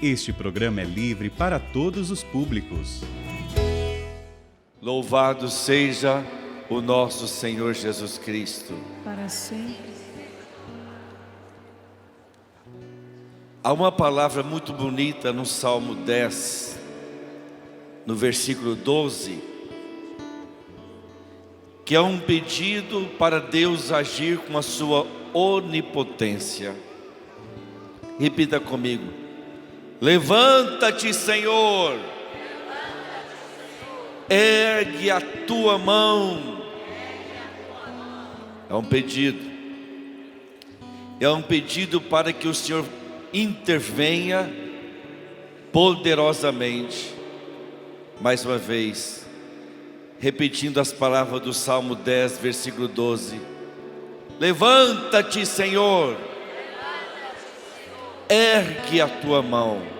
Este programa é livre para todos os públicos. Louvado seja o nosso Senhor Jesus Cristo. Para sempre. Há uma palavra muito bonita no Salmo 10, no versículo 12, que é um pedido para Deus agir com a sua onipotência. Repita comigo: levanta-te, Senhor, ergue a tua mão. É um pedido para que o Senhor intervenha poderosamente. Mais uma vez, repetindo as palavras do Salmo 10, versículo 12: levanta-te, Senhor, ergue a tua mão.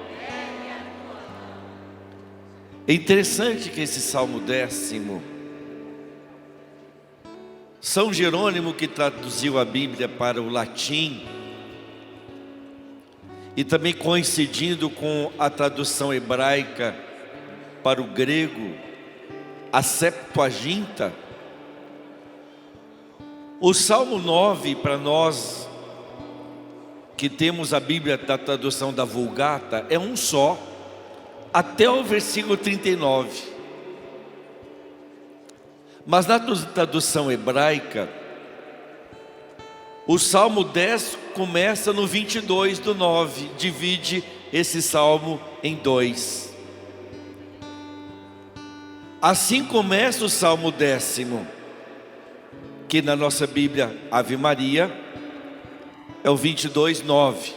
É interessante que esse Salmo 10, São Jerônimo, que traduziu a Bíblia para o latim, e também coincidindo com a tradução hebraica para o grego, a Septuaginta, o Salmo 9, para nós que temos a Bíblia da tradução da Vulgata, é um só, até o versículo 39. Mas na tradução hebraica, o Salmo 10 começa no 22 do 9, divide esse Salmo em dois. Assim começa o Salmo 10, que na nossa Bíblia, Ave Maria, é o 22, 9.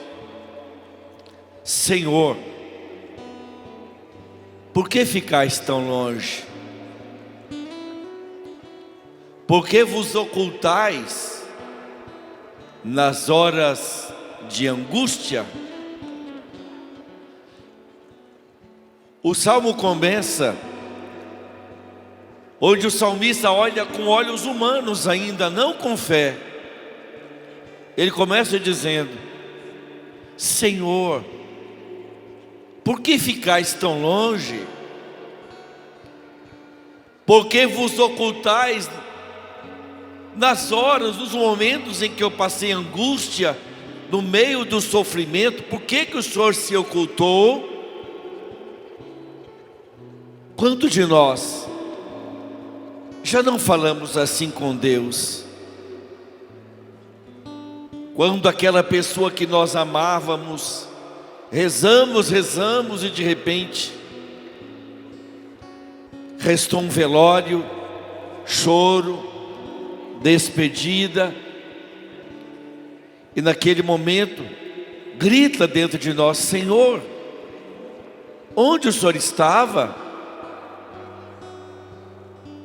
Senhor, por que ficais tão longe? Por que vos ocultais nas horas de angústia? O Salmo começa onde o salmista olha com olhos humanos ainda, não com fé. Ele começa dizendo: Senhor, por que ficais tão longe? Por que vos ocultais nas horas, nos momentos em que eu passei angústia, no meio do sofrimento? Por que o Senhor se ocultou? Quantos de nós já não falamos assim com Deus? Quando aquela pessoa que nós amávamos, rezamos e de repente restou um velório, choro, despedida, e naquele momento grita dentro de nós: Senhor, onde o Senhor estava?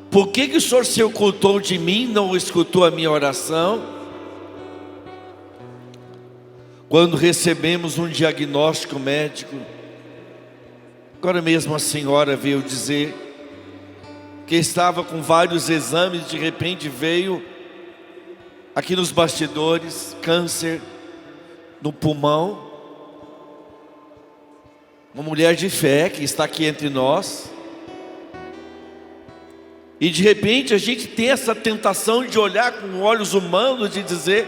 Por que o Senhor se ocultou de mim, não escutou a minha oração? Quando recebemos um diagnóstico médico, agora mesmo a senhora veio dizer que estava com vários exames, de repente veio aqui nos bastidores, câncer no pulmão. Uma mulher de fé que está aqui entre nós. E de repente a gente tem essa tentação de olhar com olhos humanos e dizer: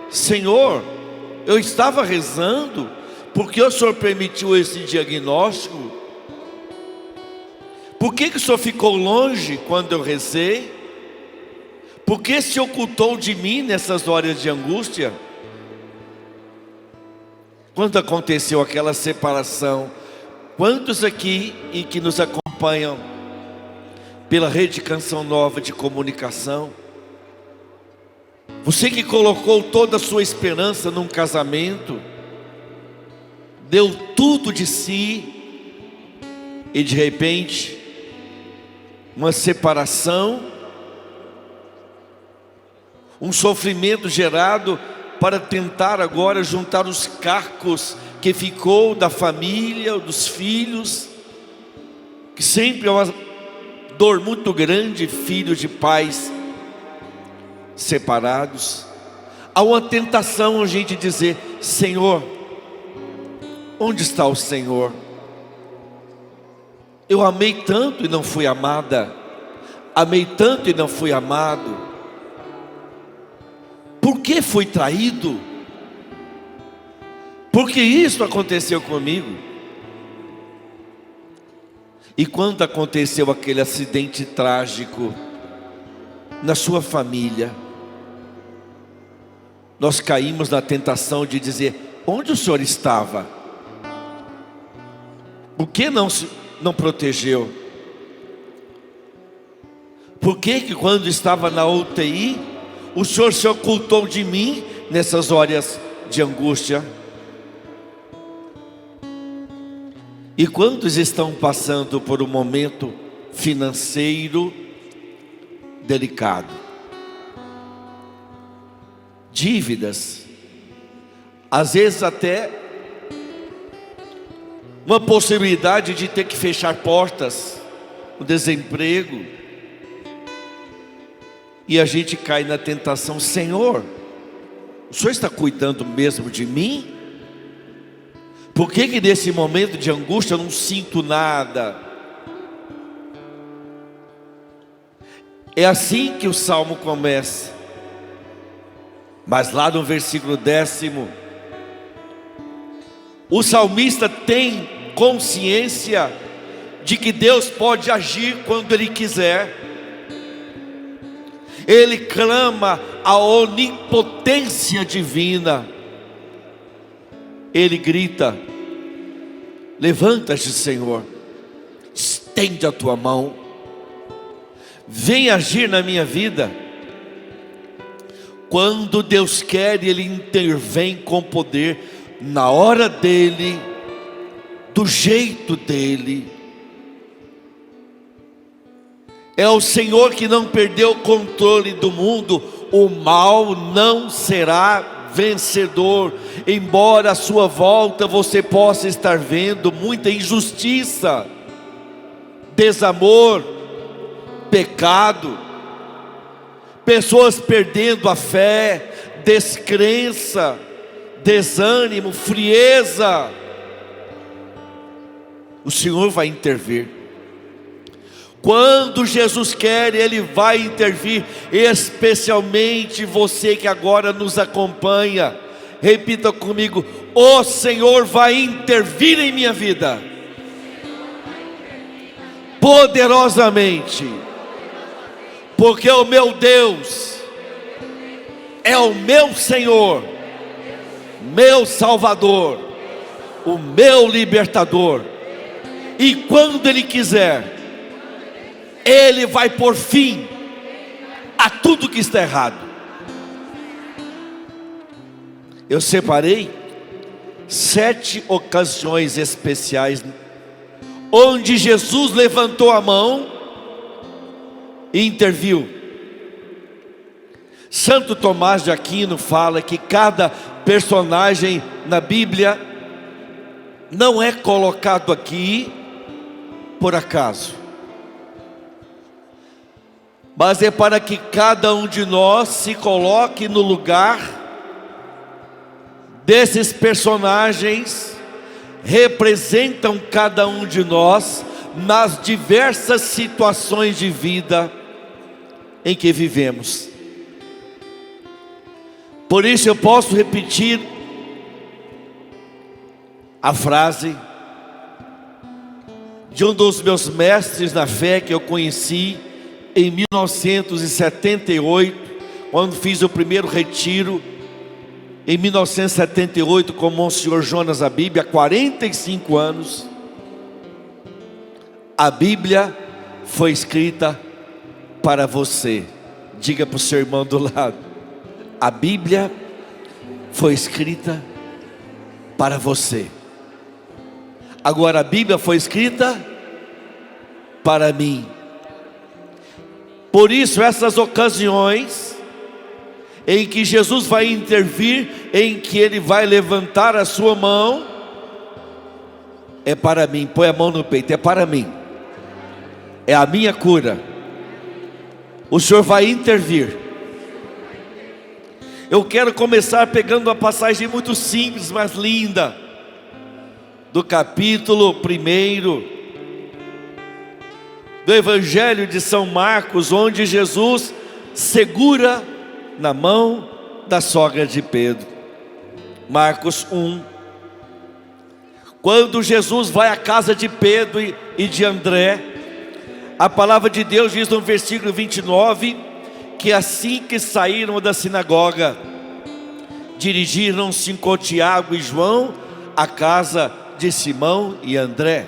Senhor, eu estava rezando, por que o Senhor permitiu esse diagnóstico? Por que o Senhor ficou longe quando eu rezei? Por que se ocultou de mim nessas horas de angústia? Quando aconteceu aquela separação, quantos aqui e que nos acompanham pela rede Canção Nova de comunicação, você que colocou toda a sua esperança num casamento, deu tudo de si, e de repente uma separação, um sofrimento gerado para tentar agora juntar os cacos que ficou da família, dos filhos, que sempre é uma dor muito grande, filhos de pais separados. Há uma tentação a gente dizer: Senhor, Onde está o Senhor? Eu amei tanto e não fui amada. Amei tanto e não fui amado. Por que fui traído? Por que isso aconteceu comigo? E quando aconteceu aquele acidente trágico na sua família, nós caímos na tentação de dizer: onde o Senhor estava? Por que não protegeu? Por que quando estava na UTI, o Senhor se ocultou de mim nessas horas de angústia? E quantos estão passando por um momento financeiro delicado? Dívidas, às vezes até uma possibilidade de ter que fechar portas, o desemprego, e a gente cai na tentação: Senhor, o Senhor está cuidando mesmo de mim? Por que nesse momento de angústia eu não sinto nada? É assim que o Salmo começa. Mas lá no versículo 10, o salmista tem consciência de que Deus pode agir quando Ele quiser. Ele clama a onipotência divina. Ele grita: levanta-te, Senhor, estende a tua mão, vem agir na minha vida. Quando Deus quer, Ele intervém com poder, na hora dEle, do jeito dEle. É o Senhor que não perdeu o controle do mundo. O mal não será vencedor. Embora à sua volta você possa estar vendo muita injustiça, desamor, pecado, pessoas perdendo a fé, descrença, desânimo, frieza, o Senhor vai intervir. Quando Jesus quer, Ele vai intervir. Especialmente você que agora nos acompanha, repita comigo: o Senhor vai intervir em minha vida poderosamente, porque o meu Deus é o meu Senhor, meu Salvador, o meu libertador. E quando Ele quiser, Ele vai pôr fim a tudo que está errado. Eu separei 7 ocasiões especiais onde Jesus levantou a mão e interviu. Santo Tomás de Aquino fala que cada personagem na Bíblia não é colocado aqui por acaso, mas é para que cada um de nós se coloque no lugar desses personagens. Representam cada um de nós nas diversas situações de vida em que vivemos. Por isso eu posso repetir a frase de um dos meus mestres na fé que eu conheci em 1978, quando fiz o primeiro retiro, em 1978, com o Monsenhor Jonas Abib, há 45 anos. A Bíblia foi escrita para você. Diga para o seu irmão do lado: a Bíblia foi escrita para você. Agora a Bíblia foi escrita para mim. Por isso essas ocasiões em que Jesus vai intervir, em que Ele vai levantar a sua mão, é para mim. Põe a mão no peito: é para mim, é a minha cura. O Senhor vai intervir. Eu quero começar pegando uma passagem muito simples, mas linda. do capítulo 1 do Evangelho de São Marcos, onde Jesus segura na mão da sogra de Pedro. Marcos 1. Quando Jesus vai à casa de Pedro e de André, a palavra de Deus diz no versículo 29, que assim que saíram da sinagoga, dirigiram-se com Tiago e João à casa de Simão e André.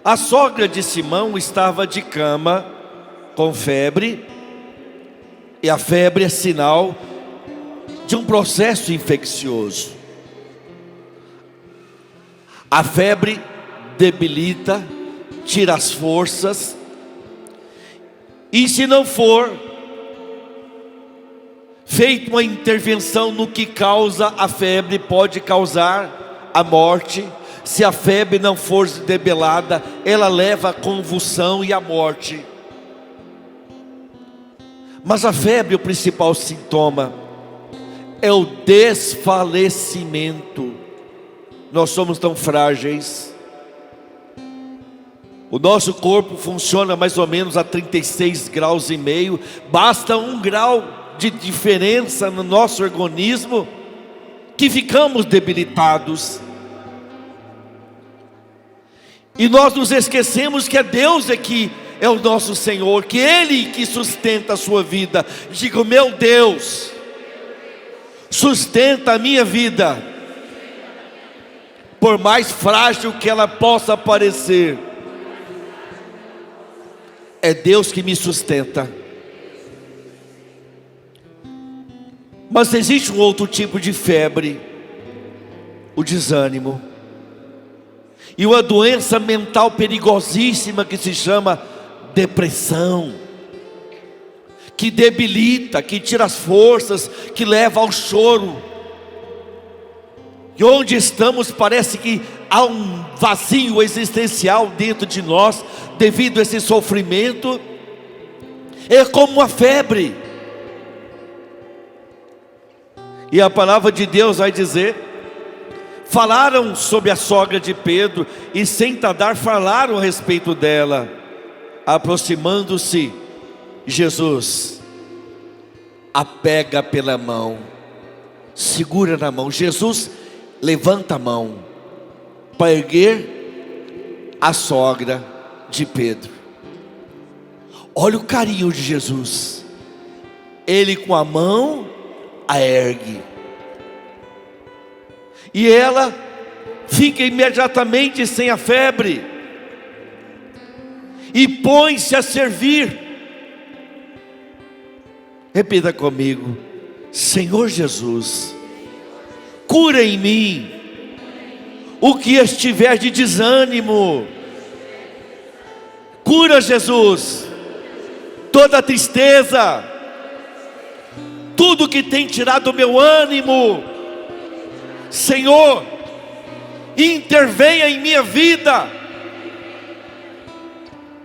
A sogra de Simão estava de cama com febre, e a febre é sinal de um processo infeccioso. A febre debilita, tira as forças, e se não for feita uma intervenção no que causa a febre, pode causar a morte. Se a febre não for debelada, ela leva a convulsão e a morte. Mas a febre, o principal sintoma é o desfalecimento. Nós somos tão frágeis. O nosso corpo funciona mais ou menos a 36 graus e meio. Basta 1 grau de diferença no nosso organismo que ficamos debilitados. E nós nos esquecemos que é Deus que é o nosso Senhor, que Ele que sustenta a sua vida. Digo, meu Deus sustenta a minha vida, por mais frágil que ela possa parecer. É Deus que me sustenta. Mas existe um outro tipo de febre, o desânimo, e uma doença mental perigosíssima que se chama depressão, que debilita, que tira as forças, que leva ao choro. E onde estamos parece que há um vazio existencial dentro de nós, devido a esse sofrimento. É como uma febre. E a palavra de Deus vai dizer: falaram sobre a sogra de Pedro, e sem tardar falaram a respeito dela. Aproximando-se, Jesus a pega pela mão, segura na mão. Jesus levanta a mão para erguer a sogra de Pedro. Olha o carinho de Jesus. Ele com a mão a ergue, e ela fica imediatamente sem a febre e põe-se a servir. Repita comigo: Senhor Jesus, cura em mim o que estiver de desânimo. Cura, Jesus, toda a tristeza, tudo que tem tirado o meu ânimo. Senhor, intervenha em minha vida.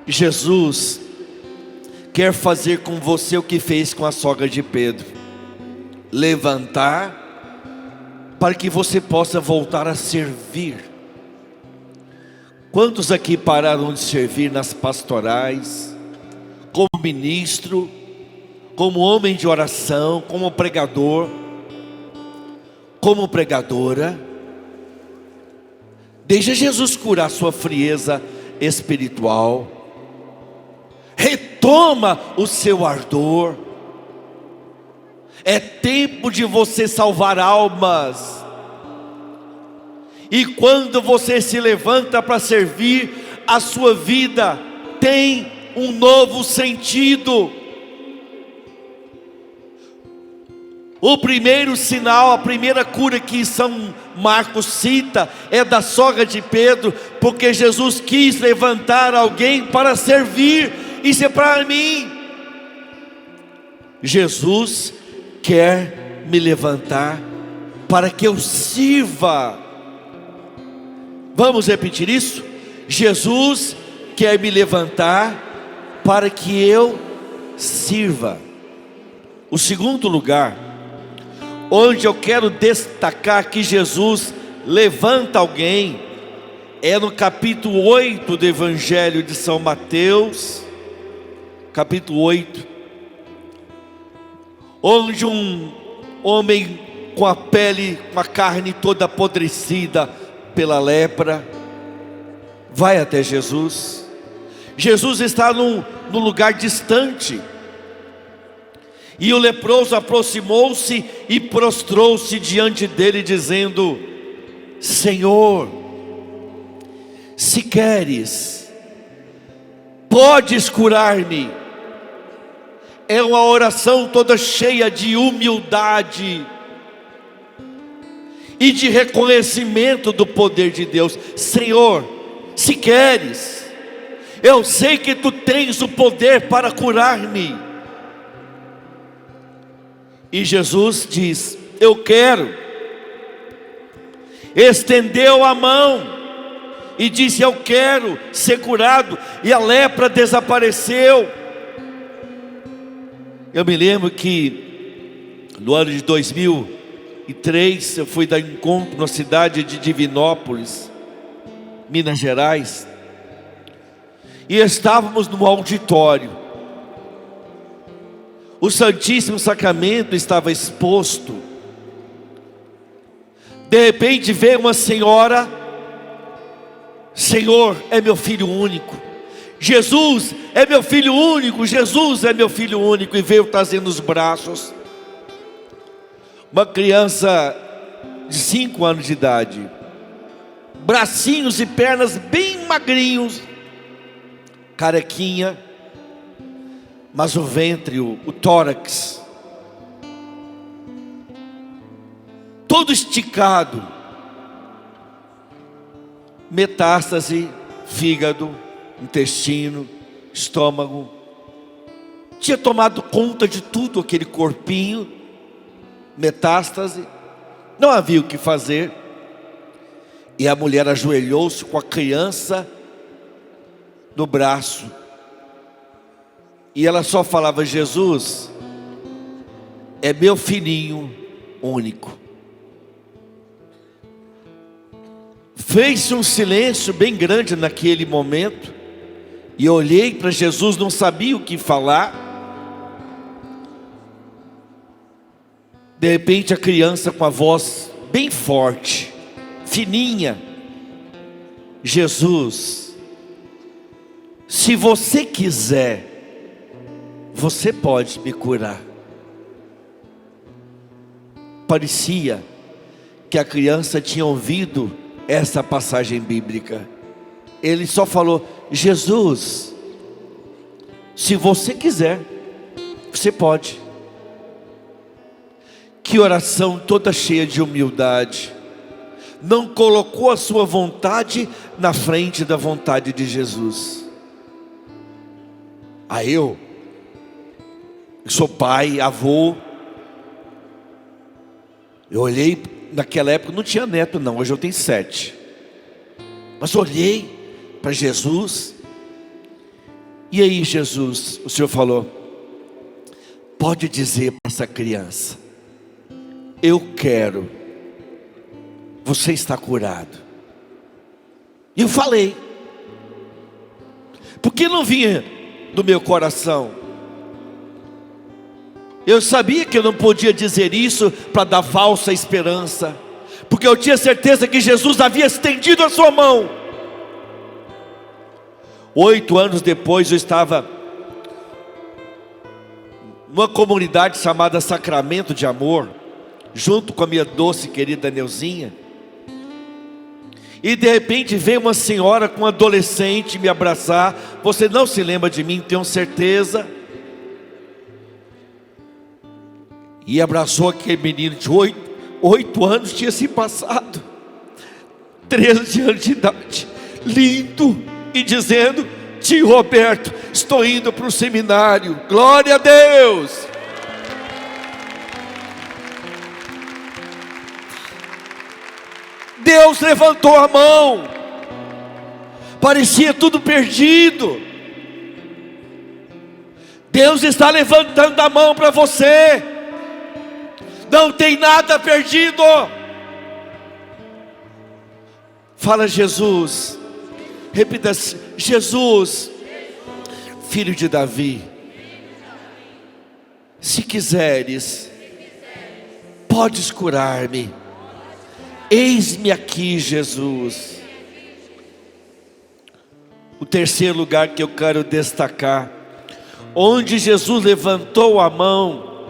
Jesus quer fazer com você o que fez com a sogra de Pedro: levantar para que você possa voltar a servir. Quantos aqui pararam de servir nas pastorais, como ministro, como homem de oração, como pregador, como pregadora? Deixa Jesus curar sua frieza espiritual. Retoma o seu ardor. É tempo de você salvar almas. E quando você se levanta para servir, a sua vida tem um novo sentido. O primeiro sinal, a primeira cura que São Marcos cita é da sogra de Pedro, porque Jesus quis levantar alguém para servir. Isso é para mim. Jesus quer me levantar para que eu sirva. Vamos repetir isso? Jesus quer me levantar para que eu sirva. O segundo lugar onde eu quero destacar que Jesus levanta alguém, é no capítulo 8 do Evangelho de São Mateus, capítulo 8, onde um homem com a pele, com a carne toda apodrecida pela lepra, vai até Jesus. Jesus está num lugar distante, e o leproso aproximou-se e prostrou-se diante dele, dizendo: Senhor, se queres, podes curar-me. É uma oração toda cheia de humildade e de reconhecimento do poder de Deus. Senhor, se queres, eu sei que tu tens o poder para curar-me. E Jesus diz: eu quero. Estendeu a mão e disse: eu quero ser curado. E a lepra desapareceu. Eu me lembro que no ano de 2003 eu fui dar encontro na cidade de Divinópolis, Minas Gerais, e estávamos no auditório. O Santíssimo Sacramento estava exposto. De repente veio uma senhora: Senhor, é meu filho único. Jesus é meu filho único. Jesus é meu filho único. E veio trazendo nos braços uma criança de 5 anos de idade, bracinhos e pernas bem magrinhos, carequinha, mas o ventre, o tórax, todo esticado, metástase, fígado, intestino, estômago. Tinha tomado conta de tudo aquele corpinho, metástase. Não havia o que fazer. E a mulher ajoelhou-se com a criança no braço. E ela só falava: Jesus é meu filhinho único. Fez-se um silêncio bem grande naquele momento. E eu olhei para Jesus, não sabia o que falar. De repente a criança, com a voz bem forte, fininha: Jesus, se você quiser, você pode me curar. Parecia que a criança tinha ouvido essa passagem bíblica. Ele só falou: Jesus, se você quiser, você pode. Que oração toda cheia de humildade. Não colocou a sua vontade na frente da vontade de Jesus. Eu sou pai, avô. Eu olhei, naquela época não tinha neto não, hoje eu tenho 7. Mas olhei para Jesus. E aí, Jesus, o Senhor falou: pode dizer para essa criança: eu quero, você está curado. E eu falei, porque não vinha do meu coração. Eu sabia que eu não podia dizer isso para dar falsa esperança, porque eu tinha certeza que Jesus havia estendido a sua mão. 8 anos depois eu estava numa comunidade chamada Sacramento de Amor, junto com a minha doce querida Neuzinha. E de repente veio uma senhora com um adolescente me abraçar. Você não se lembra de mim, tenho certeza. E abraçou aquele menino de 8 anos, tinha se passado 13 anos de idade, lindo, e dizendo: tio Roberto, estou indo para o seminário. Glória a Deus. Deus levantou a mão. Parecia tudo perdido. Deus está levantando a mão para você. Não tem nada perdido. Fala Jesus. Repita: Jesus, filho de Davi, se quiseres, podes curar-me. Eis-me aqui, Jesus. O terceiro lugar que eu quero destacar, onde Jesus levantou a mão.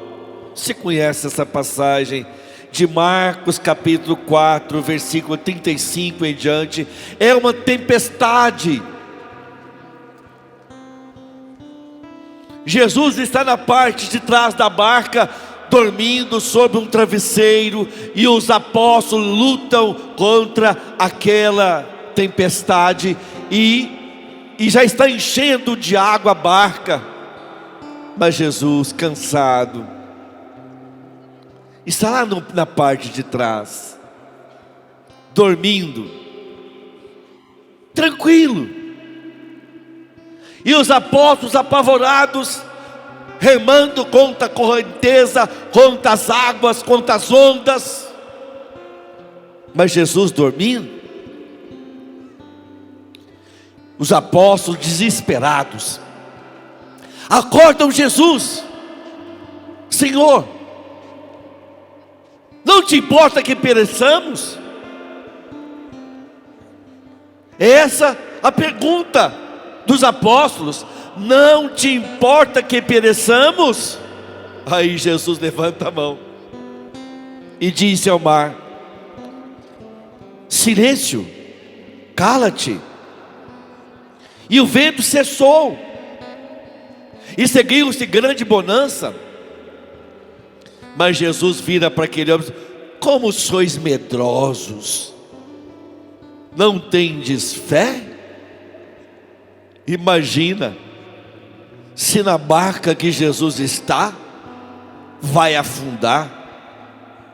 Você conhece essa passagem de Marcos capítulo 4, versículo 35 em diante. É uma tempestade. Jesus está na parte de trás da barca, dormindo sobre um travesseiro, e os apóstolos lutam contra aquela tempestade, e já está enchendo de água a barca. Mas Jesus, cansado, está lá na parte de trás, dormindo, tranquilo. E os apóstolos apavorados, remando contra a correnteza, contra as águas, contra as ondas. Mas Jesus dormindo. Os apóstolos desesperados acordam Jesus: Senhor, não te importa que pereçamos? Essa a pergunta dos apóstolos. Não te importa que pereçamos? Aí Jesus levanta a mão e disse ao mar: silêncio, cala-te. E o vento cessou, e seguiu-se grande bonança. Mas Jesus vira para aquele homem: como sois medrosos, não tendes fé? Imagina, se na barca que Jesus está, vai afundar.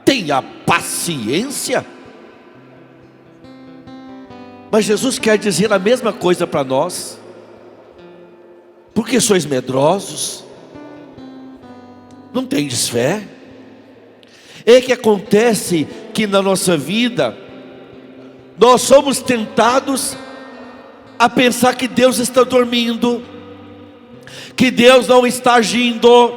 Tenha paciência. Mas Jesus quer dizer a mesma coisa para nós. Porque sois medrosos, não tendes fé? É que acontece que na nossa vida, nós somos tentados a pensar que Deus está dormindo, que Deus não está agindo,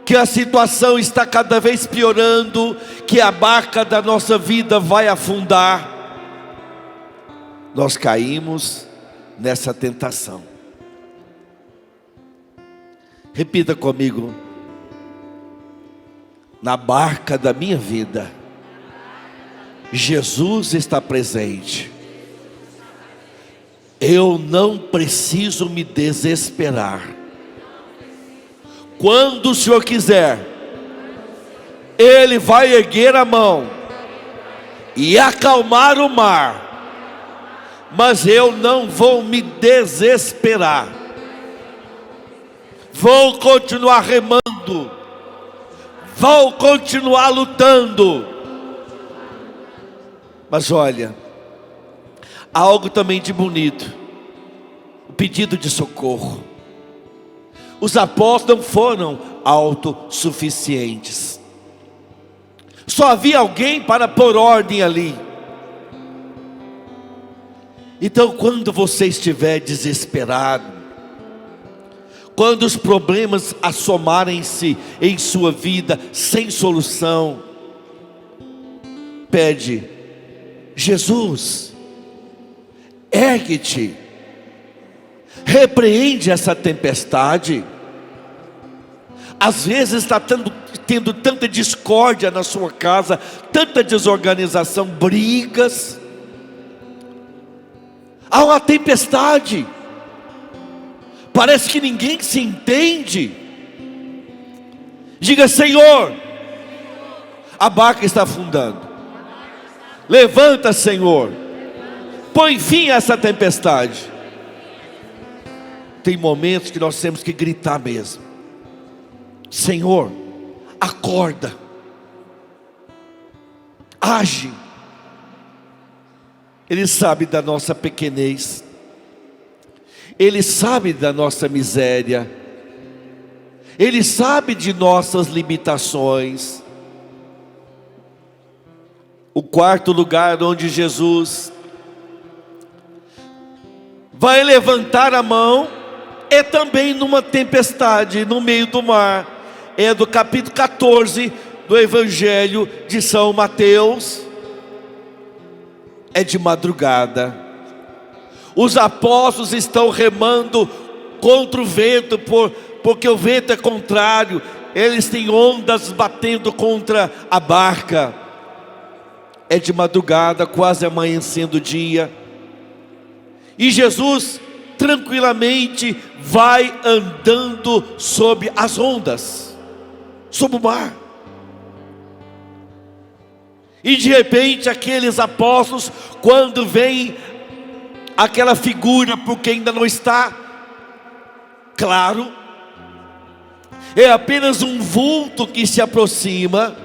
que a situação está cada vez piorando, que a barca da nossa vida vai afundar. Nós caímos nessa tentação. Repita comigo: na barca da minha vida, Jesus está presente. Eu não preciso me desesperar. Quando o Senhor quiser, Ele vai erguer a mão e acalmar o mar. Mas eu não vou me desesperar. Vou continuar remando. Vou continuar lutando. Mas olha, há algo também de bonito: o pedido de socorro. Os apóstolos não foram autossuficientes. Só havia alguém para pôr ordem ali. Então, quando você estiver desesperado, quando os problemas assomarem-se em sua vida sem solução, pede: Jesus, ergue-te, repreende essa tempestade. Às vezes está tendo tanta discórdia na sua casa, tanta desorganização, brigas. Há uma tempestade, parece que ninguém se entende. Diga: Senhor, a barca está afundando. Levanta, Senhor, põe fim a essa tempestade. Tem momentos que nós temos que gritar mesmo: Senhor, acorda, age. Ele sabe da nossa pequenez, Ele sabe da nossa miséria, Ele sabe de nossas limitações. O quarto lugar onde Jesus vai levantar a mão é também numa tempestade no meio do mar. É do capítulo 14 do Evangelho de São Mateus. É de madrugada. Os apóstolos estão remando contra o vento, porque o vento é contrário. Eles têm ondas batendo contra a barca. É de madrugada, quase amanhecendo o dia. E Jesus tranquilamente vai andando sobre as ondas, sobre o mar. E de repente aqueles apóstolos, quando vem aquela figura, porque ainda não está claro, é apenas um vulto que se aproxima.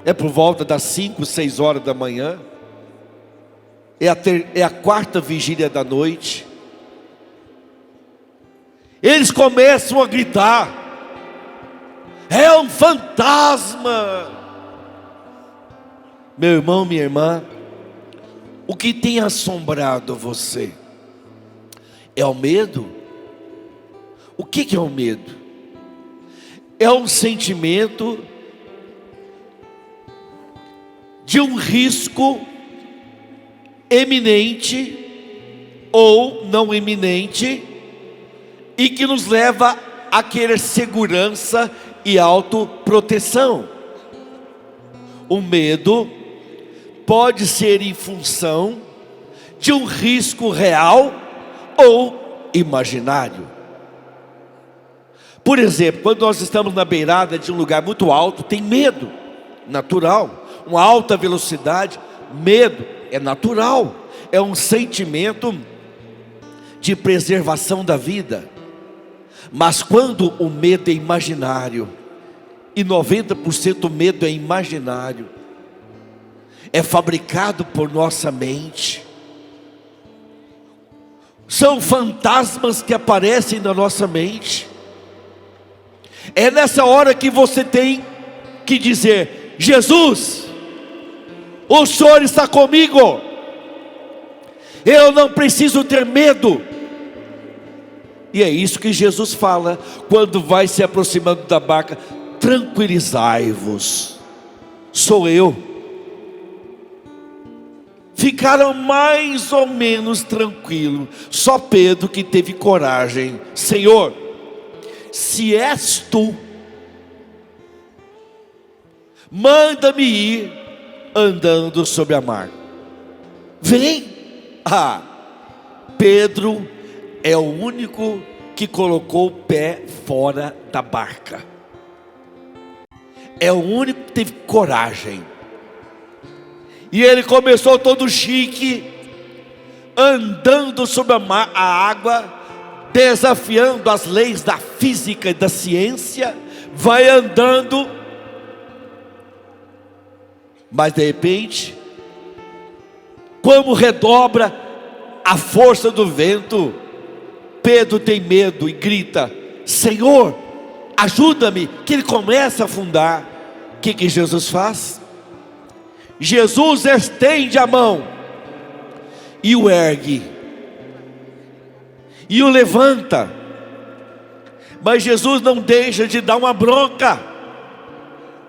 É por volta das 5, 6 horas da manhã. É a quarta vigília da noite. Eles começam a gritar: é um fantasma! Meu irmão, minha irmã, o que tem assombrado você? É o medo? O que é o medo? É um sentimento de um risco eminente ou não eminente, e que nos leva a querer segurança e autoproteção. O medo pode ser em função de um risco real ou imaginário. Por exemplo, quando nós estamos na beirada de um lugar muito alto, tem medo, natural. Uma alta velocidade, medo, é natural. É um sentimento de preservação da vida. Mas quando o medo é imaginário, e 90% do medo é imaginário, é fabricado por nossa mente, são fantasmas que aparecem na nossa mente. É nessa hora que você tem que dizer: Jesus, o Senhor está comigo, eu não preciso ter medo. E é isso que Jesus fala quando vai se aproximando da barca: tranquilizai-vos, sou eu. Ficaram mais ou menos tranquilos, só Pedro que teve coragem: Senhor, se és tu, manda-me ir andando sobre a mar. Vem. Pedro é o único que colocou o pé fora da barca. É o único que teve coragem. E ele começou todo chique, andando sobre a água, desafiando as leis da física e da ciência. Vai andando, mas de repente, como redobra a força do vento, Pedro tem medo e grita: Senhor, ajuda-me, que ele começa a afundar. O que Jesus faz? Jesus estende a mão e o ergue, e o levanta. Mas Jesus não deixa de dar uma bronca.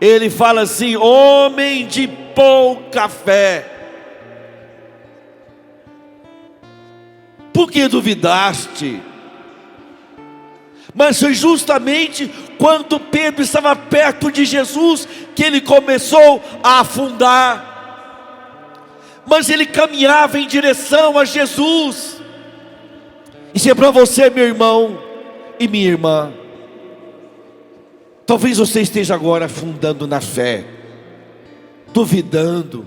Ele fala assim: homem de pouca fé, por que duvidaste? Mas foi justamente quando Pedro estava perto de Jesus que ele começou a afundar. Mas ele caminhava em direção a Jesus. Isso é para você, meu irmão e minha irmã. Talvez você esteja agora afundando na fé, duvidando,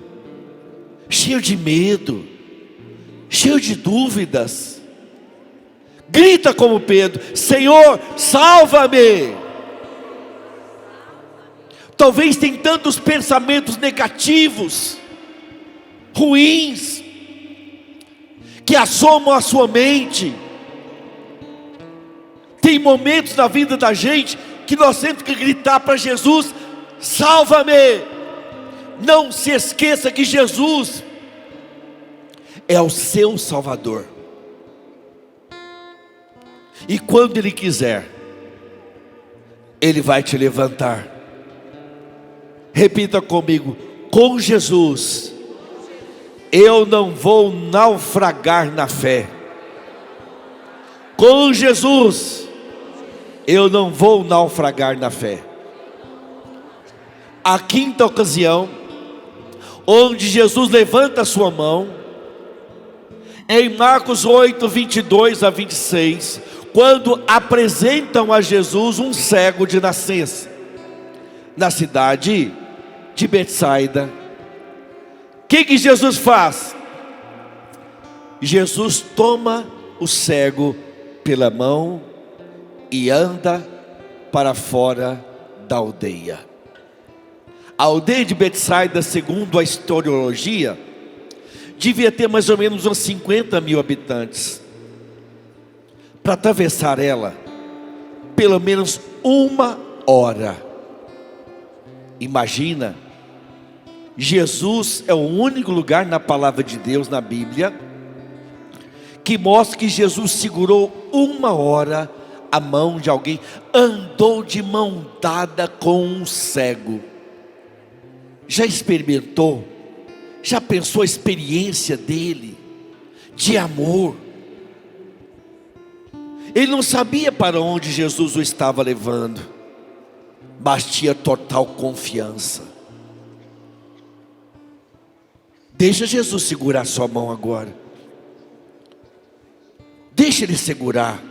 cheio de medo, cheio de dúvidas. Grita como Pedro: Senhor, salva-me. Talvez tem tantos pensamentos negativos, ruins, que assomam a sua mente. Tem momentos na vida da gente que nós temos que gritar para Jesus: salva-me. não se esqueça que Jesus é o seu Salvador. E quando Ele quiser, Ele vai te levantar. Repita comigo: com Jesus, eu não vou naufragar na fé. Com Jesus, eu não vou naufragar na fé. A quinta ocasião, onde Jesus levanta a sua mão, em Marcos 8, 22 a 26, quando apresentam a Jesus um cego de nascença, na cidade de Betsaida. O que Jesus faz? Jesus toma o cego pela mão e anda para fora da aldeia. A aldeia de Betsaida, segundo a historiologia, devia ter mais ou menos uns 50 mil habitantes. Para atravessar ela, pelo menos 1 hora. Imagina, Jesus é o único lugar na palavra de Deus, na Bíblia, que mostra que Jesus segurou 1 hora a mão de alguém, andou de mão dada com um cego. Já experimentou? Já pensou a experiência dele, de amor? Ele não sabia para onde Jesus o estava levando, mas tinha total confiança. Deixa Jesus segurar sua mão agora. Deixa Ele segurar.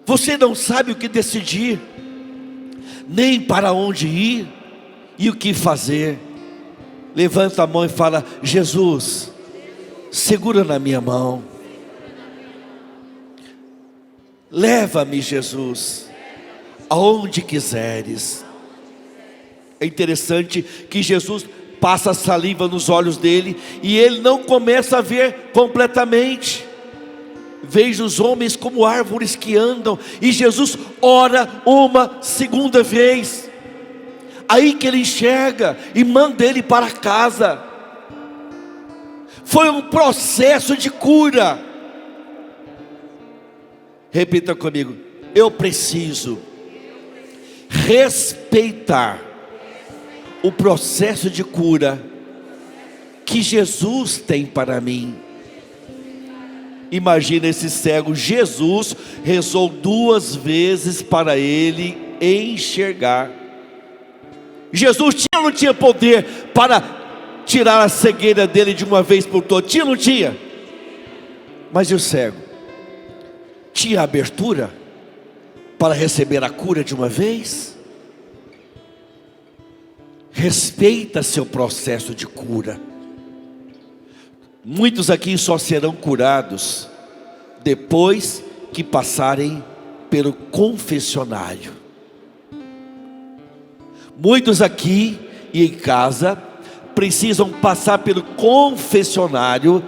Você não sabe o que decidir, nem para onde ir e o que fazer. Levanta a mão e fala: Jesus, segura na minha mão. Leva-me, Jesus, aonde quiseres. É interessante que Jesus passa a saliva nos olhos dele e ele não começa a ver completamente. Veja os homens como árvores que andam, e Jesus ora uma segunda vez. Aí que ele enxerga e manda ele para casa. Foi um processo de cura. Repita comigo: eu preciso respeitar o processo de cura que Jesus tem para mim. Imagina esse cego. Jesus rezou 2 vezes para ele enxergar. Jesus tinha ou não tinha poder para tirar a cegueira dele de uma vez por todas? Tinha ou não tinha? Mas e o cego? Tinha abertura para receber a cura de uma vez? Respeita seu processo de cura. Muitos aqui só serão curados depois que passarem pelo confessionário. Muitos aqui e em casa precisam passar pelo confessionário,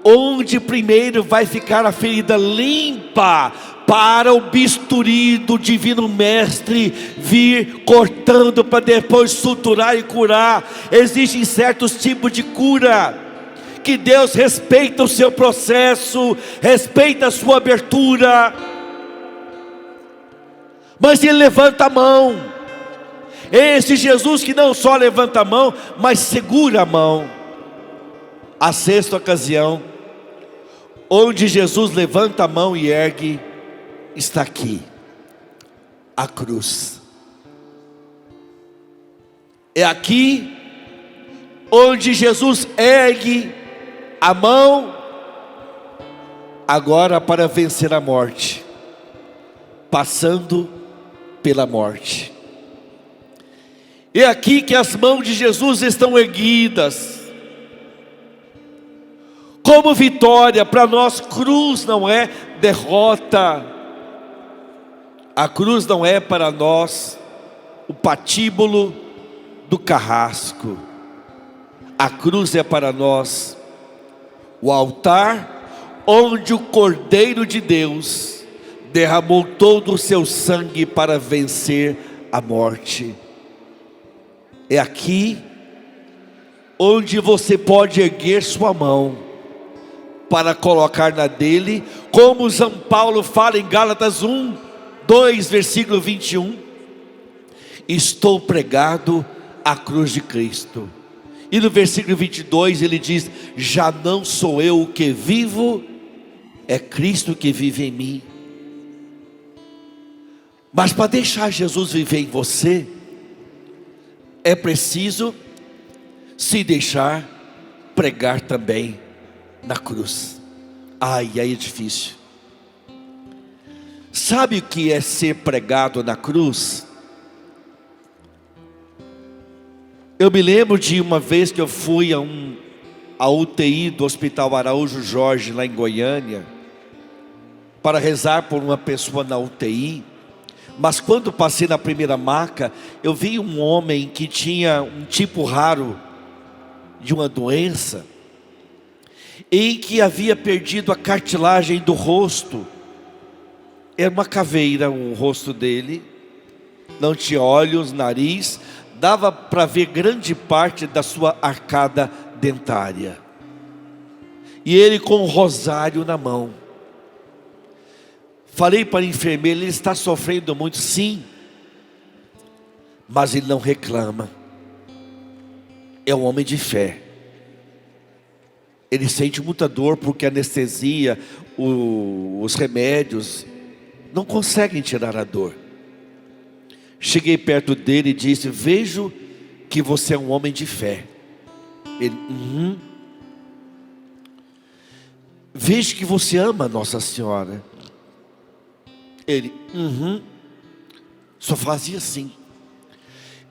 onde primeiro vai ficar a ferida limpa, para o bisturi do divino mestre vir cortando para depois suturar e curar. Existem certos tipos de cura que Deus respeita o seu processo, respeita a sua abertura, mas Ele levanta a mão. Esse Jesus que não só levanta a mão, mas segura a mão. A sexta ocasião, onde Jesus levanta a mão e ergue, está aqui, a cruz. É aqui onde Jesus ergue a mão, agora para vencer a morte, passando pela morte. É aqui que as mãos de Jesus estão erguidas, como vitória. Para nós, cruz não é derrota. A cruz não é para nós o patíbulo do carrasco. A cruz é para nós o altar onde o Cordeiro de Deus derramou todo o seu sangue para vencer a morte. É aqui onde você pode erguer sua mão para colocar na dele, como São Paulo fala em Gálatas 1:2, versículo 21. Estou pregado à cruz de Cristo. E no versículo 22 ele diz: já não sou eu o que vivo, é Cristo que vive em mim. Mas para deixar Jesus viver em você, é preciso se deixar pregar também na cruz. Ai, aí é difícil. Sabe o que é ser pregado na cruz? Eu me lembro de uma vez que eu fui a UTI do Hospital Araújo Jorge, lá em Goiânia, para rezar por uma pessoa na UTI. Mas quando passei na primeira maca, eu vi um homem que tinha um tipo raro de uma doença, em que havia perdido a cartilagem do rosto. Era uma caveira o rosto dele, não tinha olhos, nariz, dava para ver grande parte da sua arcada dentária. E ele com um rosário na mão. Falei para a enfermeira: ele está sofrendo muito, sim, mas ele não reclama. É um homem de fé. Ele sente muita dor porque a anestesia, os remédios não conseguem tirar a dor. Cheguei perto dele e disse: vejo que você é um homem de fé. Ele: vejo que você ama Nossa Senhora. Ele: só fazia assim.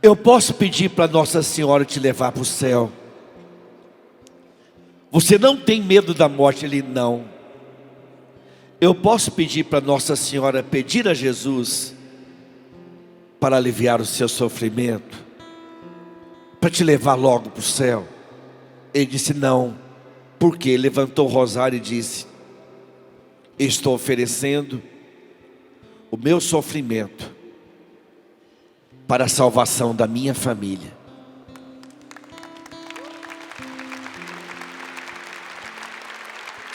Eu posso pedir para Nossa Senhora te levar para o céu? Você não tem medo da morte? Ele: não. Eu posso pedir para Nossa Senhora, pedir a Jesus para aliviar o seu sofrimento, para te levar logo para o céu? Ele disse: não. Por quê? Levantou o rosário e disse: estou oferecendo o meu sofrimento para a salvação da minha família.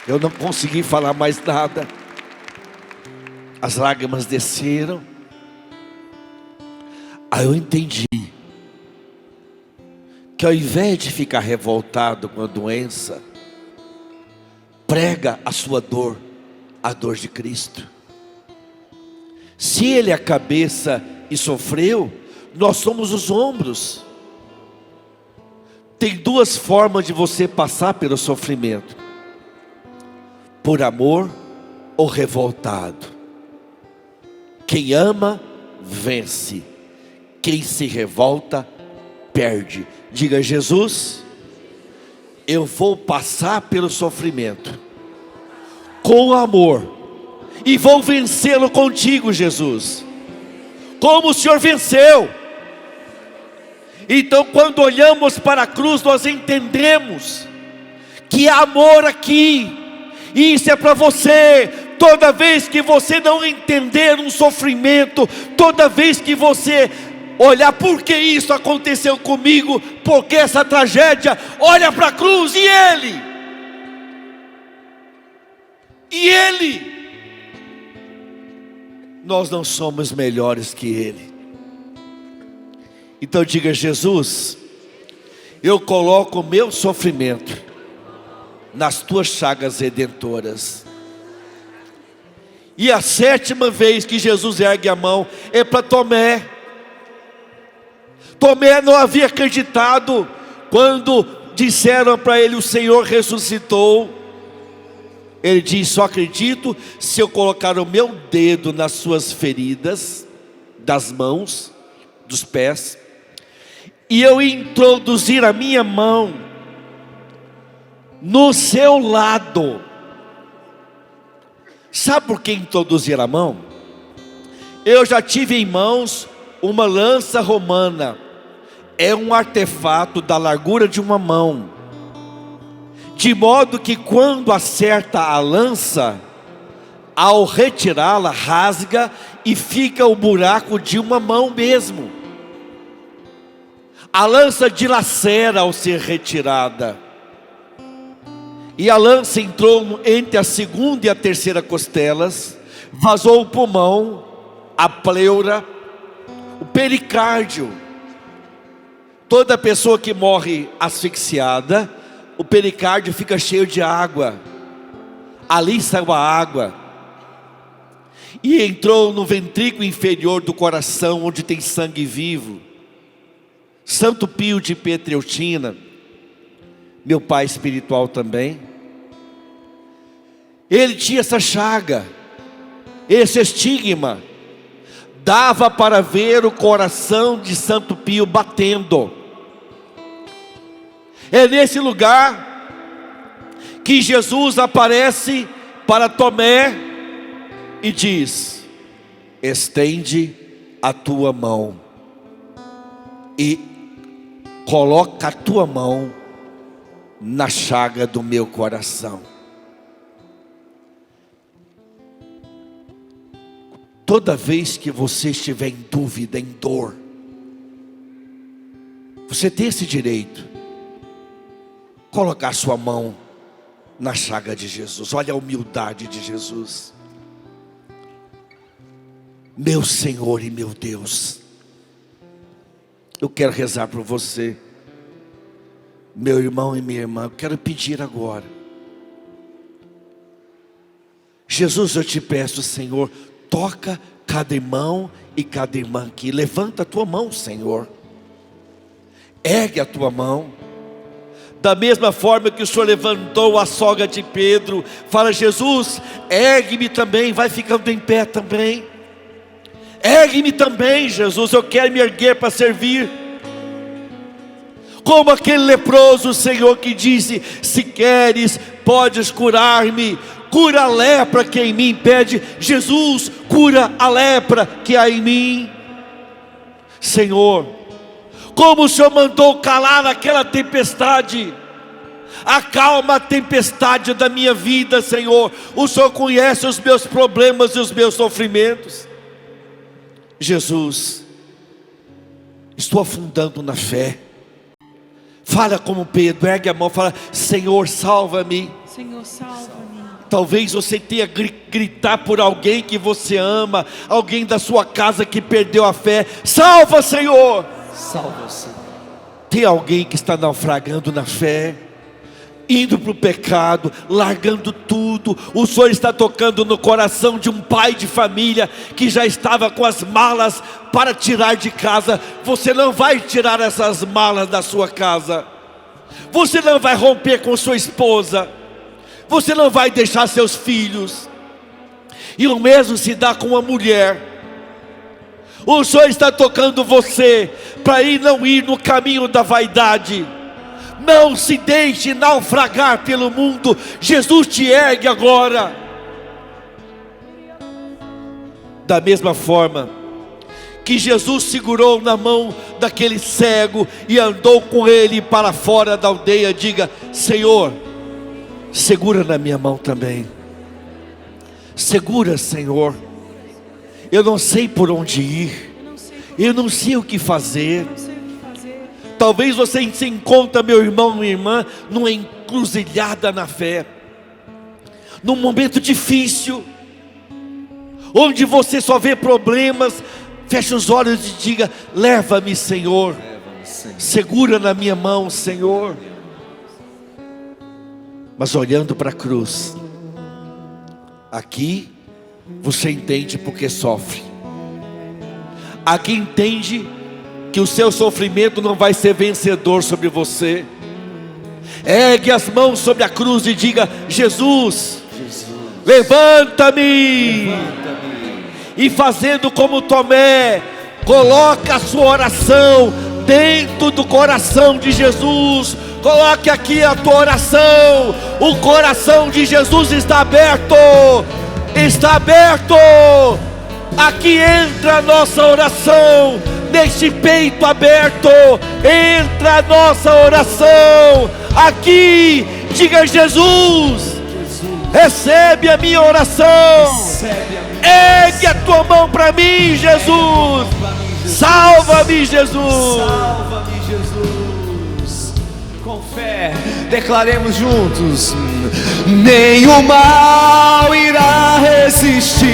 Eu não consegui falar mais nada. As lágrimas desceram. Aí eu entendi que ao invés de ficar revoltado com a doença, prega a sua dor, a dor de Cristo. Se Ele é a cabeça e sofreu, nós somos os ombros. Tem duas formas de você passar pelo sofrimento: por amor ou revoltado. Quem ama, vence. Quem se revolta, perde. Diga: Jesus, eu vou passar pelo sofrimento com amor, e vou vencê-lo contigo, Jesus, como o Senhor venceu. Então, quando olhamos para a cruz, nós entendemos que há amor aqui. E isso é para você. Toda vez que você não entender um sofrimento, toda vez que você olhar: por que isso aconteceu comigo, por que essa tragédia? Olha para a cruz e Ele, nós não somos melhores que Ele. Então diga: Jesus, eu coloco o meu sofrimento nas tuas chagas redentoras. E a sétima vez que Jesus ergue a mão é para Tomé. Tomé não havia acreditado quando disseram para ele: o Senhor ressuscitou. Ele diz: só acredito se eu colocar o meu dedo nas suas feridas, das mãos, dos pés, e eu introduzir a minha mão no seu lado. Sabe por que introduzir a mão? Eu já tive em mãos uma lança romana. É um artefato da largura de uma mão, de modo que quando acerta a lança, ao retirá-la, rasga e fica o buraco de uma mão mesmo. A lança dilacera ao ser retirada. E a lança entrou entre a segunda e a terceira costelas, vazou o pulmão, a pleura, o pericárdio. Toda pessoa que morre asfixiada, o pericárdio fica cheio de água. Ali saiu a água. E entrou no ventrículo inferior do coração, onde tem sangue vivo. Santo Pio de Pietrelcina, meu pai espiritual também, ele tinha essa chaga, esse estigma. Dava para ver o coração de Santo Pio batendo. É nesse lugar que Jesus aparece para Tomé e diz: estende a tua mão e coloca a tua mão na chaga do meu coração. Toda vez que você estiver em dúvida, em dor, você tem esse direito. Colocar sua mão na chaga de Jesus. Olha a humildade de Jesus. Meu Senhor e meu Deus, eu quero rezar por você, meu irmão e minha irmã. Eu quero pedir agora. Jesus, eu te peço, Senhor, toca cada irmão e cada irmã aqui. Levanta a tua mão, Senhor. Ergue a tua mão. Da mesma forma que o Senhor levantou a sogra de Pedro, fala: Jesus, ergue-me também. Vai ficando em pé também. Ergue-me também, Jesus. Eu quero me erguer para servir. Como aquele leproso, Senhor, que disse: se queres, podes curar-me. Cura a lepra que em mim impede. Jesus, cura a lepra que há em mim. Senhor, como o Senhor mandou calar aquela tempestade, acalma a tempestade da minha vida, Senhor. O Senhor conhece os meus problemas e os meus sofrimentos. Jesus, estou afundando na fé. Fala como Pedro, ergue a mão, fala: Senhor, salva-me. Senhor, salva-me. Talvez você tenha que gritar por alguém que você ama, alguém da sua casa que perdeu a fé. Salva, Senhor. Salva, Senhor. Tem alguém que está naufragando na fé, indo para o pecado, largando tudo. O Senhor está tocando no coração de um pai de família que já estava com as malas para tirar de casa. Você não vai tirar essas malas da sua casa. Você não vai romper com sua esposa. Você não vai deixar seus filhos. E o mesmo se dá com uma mulher. O Senhor está tocando você para não ir no caminho da vaidade. Não se deixe naufragar pelo mundo. Jesus te ergue agora. Da mesma forma que Jesus segurou na mão daquele cego e andou com ele para fora da aldeia, diga: Senhor, segura na minha mão também. Segura, Senhor. Eu não sei por onde ir. Eu não sei o que fazer. Talvez você se encontre, meu irmão, minha irmã, numa encruzilhada na fé, num momento difícil, onde você só vê problemas. Feche os olhos e diga: leva-me, Senhor. Segura na minha mão, Senhor. Mas olhando para a cruz, aqui você entende porque sofre. Aqui entende que o seu sofrimento não vai ser vencedor sobre você. Ergue as mãos sobre a cruz e diga: Jesus, levanta-me. E fazendo como Tomé, coloca a sua oração dentro do coração de Jesus. Coloque aqui a tua oração. O coração de Jesus está aberto. Está aberto. Aqui entra a nossa oração. Neste peito aberto entra a nossa oração. Aqui, diga: Jesus, recebe a minha oração. Ergue a tua mão para mim, Jesus. Salva-me, Jesus. Jesus. Com fé, declaremos juntos: nenhum mal irá resistir,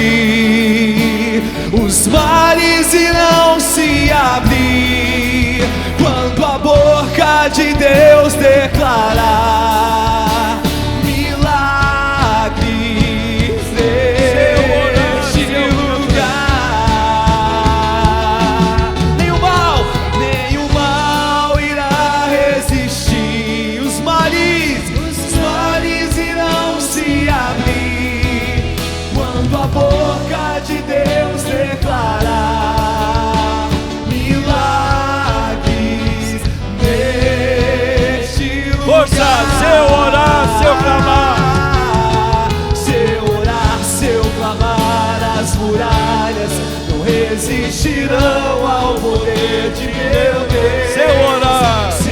os mares irão se abrir, quando a boca de Deus declarar milagres neste lugar. Nenhum mal irá resistir, os mares irão se abrir, quando a boca de Deus declarar milagres neste lugar. Força, seu orar, seu clamar. Seu orar, seu clamar, as muralhas não resistirão ao poder de meu Deus. Seu orar, seu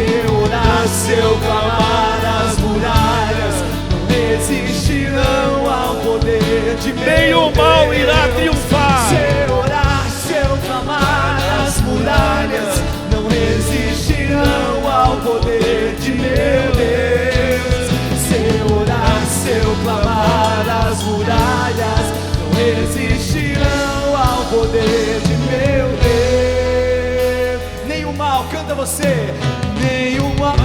clamar, as muralhas não resistirão ao poder de meu Deus. nenhum mal irá triunfar. Seu orar, seu clamar, as muralhas não resistirão ao poder de meu Deus. Seu orar, seu clamar, as muralhas não resistirão ao poder de meu Deus. Nenhum mal, canta você. Nenhum mal.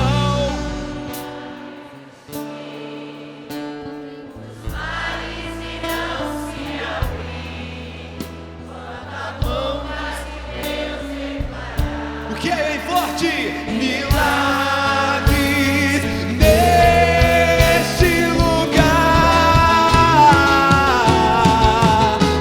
O que é bem forte? Milagres neste lugar.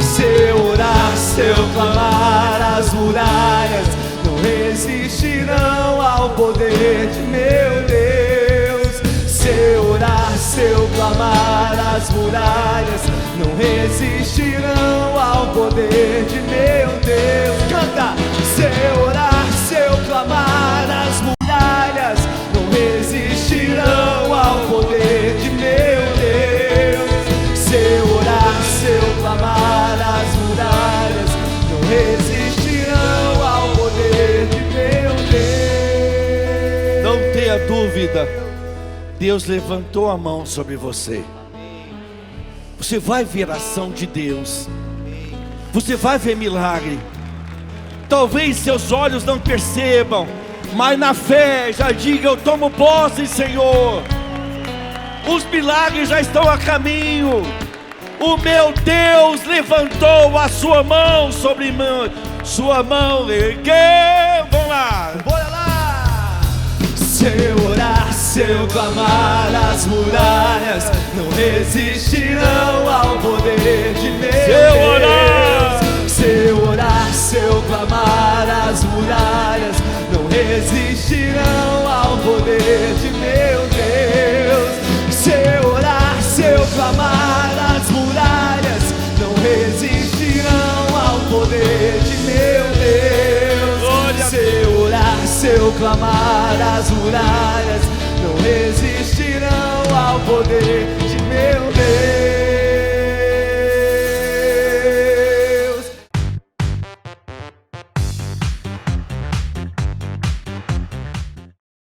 Seu orar, seu clamar, as muralhas não resistirão ao poder de meu Deus. Seu orar, seu clamar, as muralhas não resistirão ao poder de meu Deus. Canta! Seu orar, seu clamar, as muralhas não resistirão ao poder de meu Deus. Seu orar, seu clamar, as muralhas não resistirão ao poder de meu Deus. Não tenha dúvida, Deus levantou a mão sobre você. Você vai ver a ação de Deus. Você vai ver milagre. Talvez seus olhos não percebam, mas na fé já diga: eu tomo posse, Senhor. Os milagres já estão a caminho. O meu Deus levantou a sua mão sobre mim. Sua mão ergueu. Vamos lá. Bora lá! Seu orar, seu clamar, as muralhas não resistirão ao poder de meu Seu Deus. orar, seu orar, seu clamar, as muralhas não resistirão ao poder de meu Deus. Seu orar, seu clamar, as muralhas não resistirão ao poder de meu Deus. Seu orar, seu clamar, as muralhas não resistirão ao poder de meu Deus.